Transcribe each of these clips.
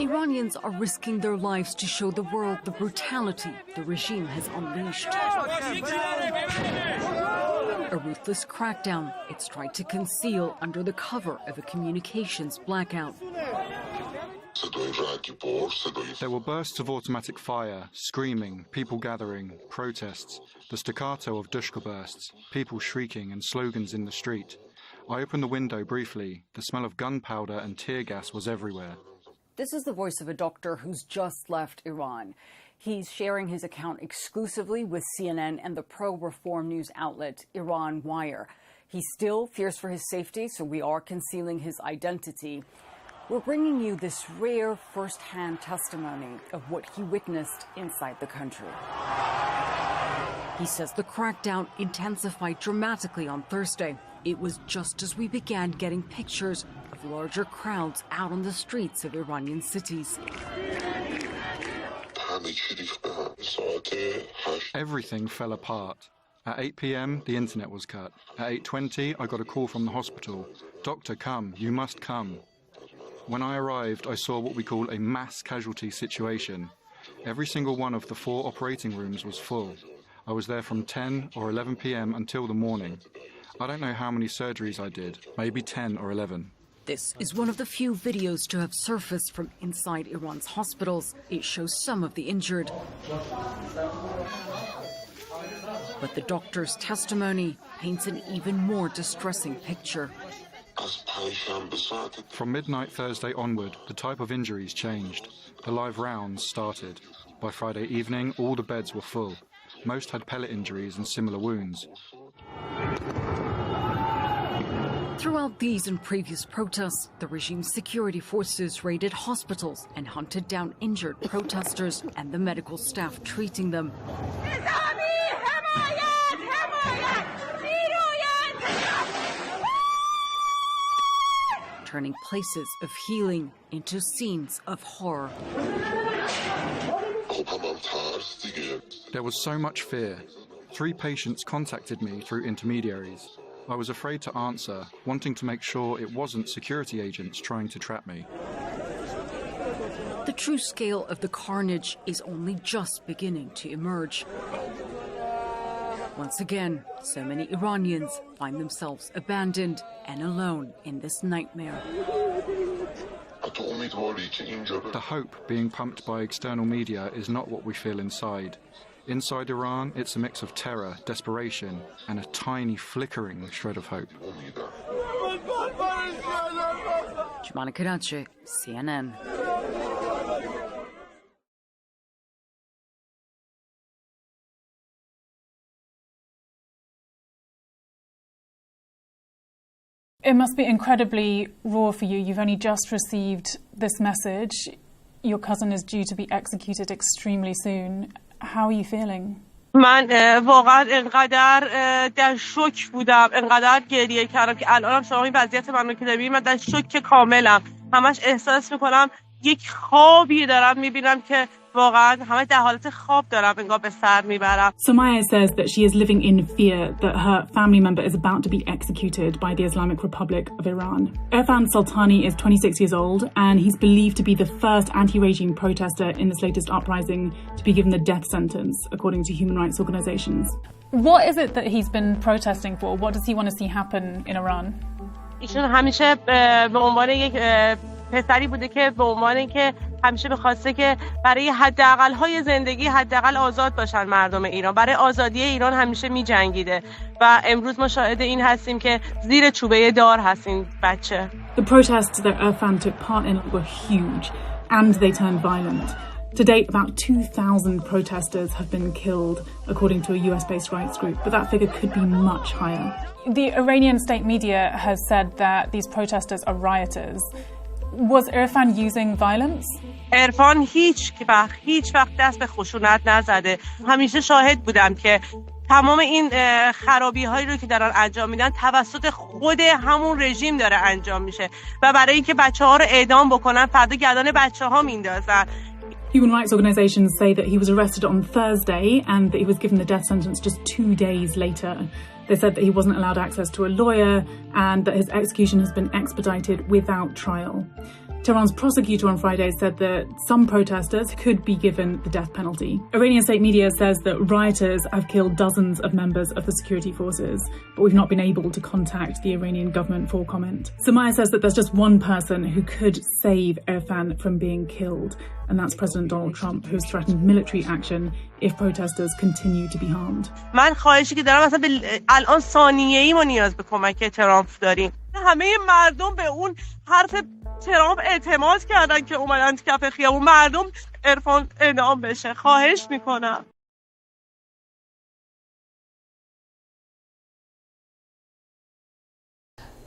Iranians are risking their lives to show the world the brutality the regime has unleashed. A ruthless crackdown it's tried to conceal under the cover of a communications blackout. There were bursts of automatic fire, screaming, people gathering, protests, the staccato of dushka bursts, people shrieking and slogans in the street. I opened the window briefly. The smell of gunpowder and tear gas was everywhere. This is the voice of a doctor who's just left Iran. He's sharing his account exclusively with CNN and the pro-reform news outlet IranWire. He still fears for his safety, so we are concealing his identity. We're bringing you this rare first-hand testimony of what he witnessed inside the country. He says the crackdown intensified dramatically on Thursday. It was just as we began getting pictures of larger crowds out on the streets of Iranian cities. Everything fell apart. At 8 p.m, the internet was cut. At 8:20, I got a call from the hospital. Doctor, come, you must come. When I arrived, I saw what we call a mass casualty situation. Every single one of the 4 operating rooms was full. I was there from 10 or 11 p.m. until the morning. I don't know how many surgeries I did, maybe 10 or 11. This is one of the few videos to have surfaced from inside Iran's hospitals. It shows some of the injured. But the doctor's testimony paints an even more distressing picture. From midnight Thursday onward, the type of injuries changed. The live rounds started. By Friday evening, all the beds were full. Most had pellet injuries and similar wounds. Throughout these and previous protests, the regime's security forces raided hospitals and hunted down injured protesters and the medical staff treating them. Turning places of healing into scenes of horror. There was so much fear. 3 patients contacted me through intermediaries. I was afraid to answer, wanting to make sure it wasn't security agents trying to trap me. The true scale of the carnage is only just beginning to emerge. Once again, so many Iranians find themselves abandoned and alone in this nightmare. The hope being pumped by external media is not what we feel inside. Inside Iran, it's a mix of terror, desperation, and a tiny flickering shred of hope. Jumana Karachi, CNN. It must be incredibly raw for you. You've only just received this message. Your cousin is due to be executed extremely soon. How are you feeling? من واقعا انقدر در شوک بودم، انقدر گریه کردم که الانم شما این وضعیت منو که دارید من در شوک کاملم. همش احساس میکنم یک خوابی دارم میبینم که واقعا همه در حالت خواب دارم انگار به سر میبرم. Sumaya says that she is living in fear that her family member is about to be executed by the Islamic Republic of Iran. Irfan Sultani is 26 years old and he's believed to be the first anti-regime protester in this latest uprising to be given the death sentence, according to human rights organizations. What is it that he's been protesting for? What does he want to see happen in Iran? ایشون همیشه به عنوان یک پسری بوده که به عنوان اینکه همیشه می‌خواسته که برای حداقل‌های زندگی حداقل آزاد باشن مردم ایران، برای آزادی ایران همیشه می‌جنگیده و امروز ما شاهد این هستیم که زیر چوبه دار هست این بچه. The protests that Irfan took part in were huge and they turned violent. To date, about 2,000 protesters have been killed, according to a US-based rights group, but that figure could be much higher. The Iranian state media has said that these protesters are rioters. Was Irfan using violence? عرفان هیچ وقت دست به خشونت نزده. همیشه شاهد بودم که تمام این خرابی هایی رو که دارن انجام میدن توسط خود همون رژیم داره انجام میشه و برای اینکه بچه‌ها رو اعدام بکنن فردا گردن بچه‌ها میندازن. Human rights organizations say that he was arrested on Thursday and that he was given the death sentence just 2 days later. They said that he wasn't allowed access to a lawyer and that his execution has been expedited without trial. Tehran's prosecutor on Friday said that some protesters could be given the death penalty. Iranian state media says that rioters have killed dozens of members of the security forces, but we've not been able to contact the Iranian government for comment. Samaya says that there's just one person who could save Irfan from being killed, and that's President Donald Trump, who's threatened military action if protesters continue to be harmed. من خواهشی که دارم مثلا الان ثانیه‌ای ما نیاز به کمک ترامپ داریم. همه مردم به اون حرف ترامپ اعتماد کردن که اومدن کف خیابون. مردم عرفان اعدام بشه. خواهش میکنم.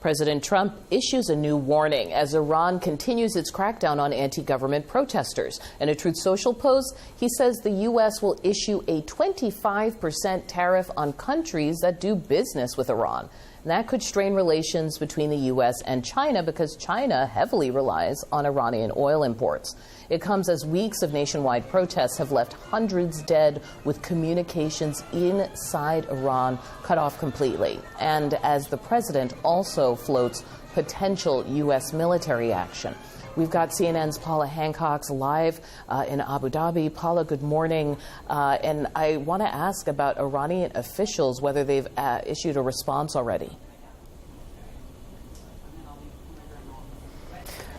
President Trump issues a new warning as Iran continues its crackdown on anti-government protesters. In a Truth Social post, he says the U.S. will issue a 25% tariff on countries that do business with Iran. And that could strain relations between the U.S. and China because China heavily relies on Iranian oil imports. It comes as weeks of nationwide protests have left hundreds dead with communications inside Iran cut off completely. And as the president also floats potential U.S. military action. We've got CNN's Paula Hancock's live in Abu Dhabi. Paula, good morning. And I want to ask about Iranian officials, whether they've issued a response already.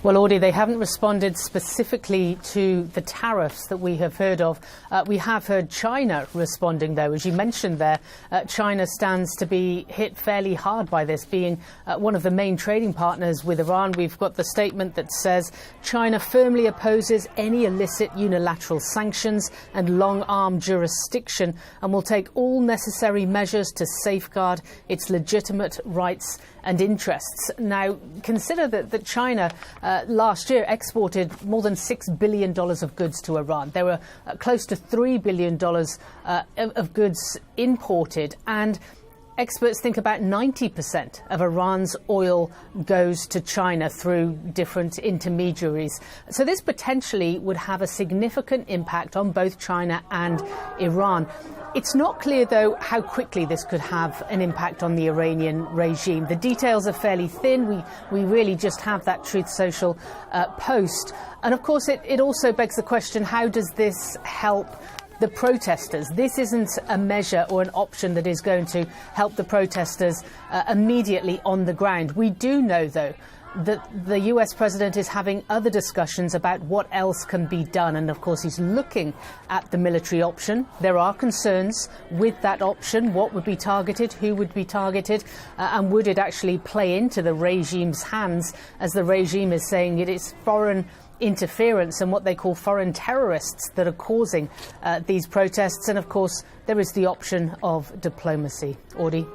Well, Audie, they haven't responded specifically to the tariffs that we have heard of. We have heard China responding, though. As you mentioned there, China stands to be hit fairly hard by this, being one of the main trading partners with Iran. We've got the statement that says China firmly opposes any illicit unilateral sanctions and long-arm jurisdiction and will take all necessary measures to safeguard its legitimate rights and interests. Now, consider that China last year exported more than $6 billion of goods to Iran. There were close to $3 billion of goods imported, and experts think about 90% of Iran's oil goes to China through different intermediaries. So this potentially would have a significant impact on both China and Iran. It's not clear, though, how quickly this could have an impact on the Iranian regime. The details are fairly thin. We really just have that Truth Social post. And, of course, it also begs the question, how does this help the protesters? This isn't a measure or an option that is going to help the protesters immediately on the ground. We do know, though, that the US president is having other discussions about what else can be done. And, of course, he's looking at the military option. There are concerns with that option. What would be targeted? Who would be targeted? And would it actually play into the regime's hands, as the regime is saying it is foreign interference and what they call foreign terrorists that are causing these protests? And, of course, there is the option of diplomacy. Audie?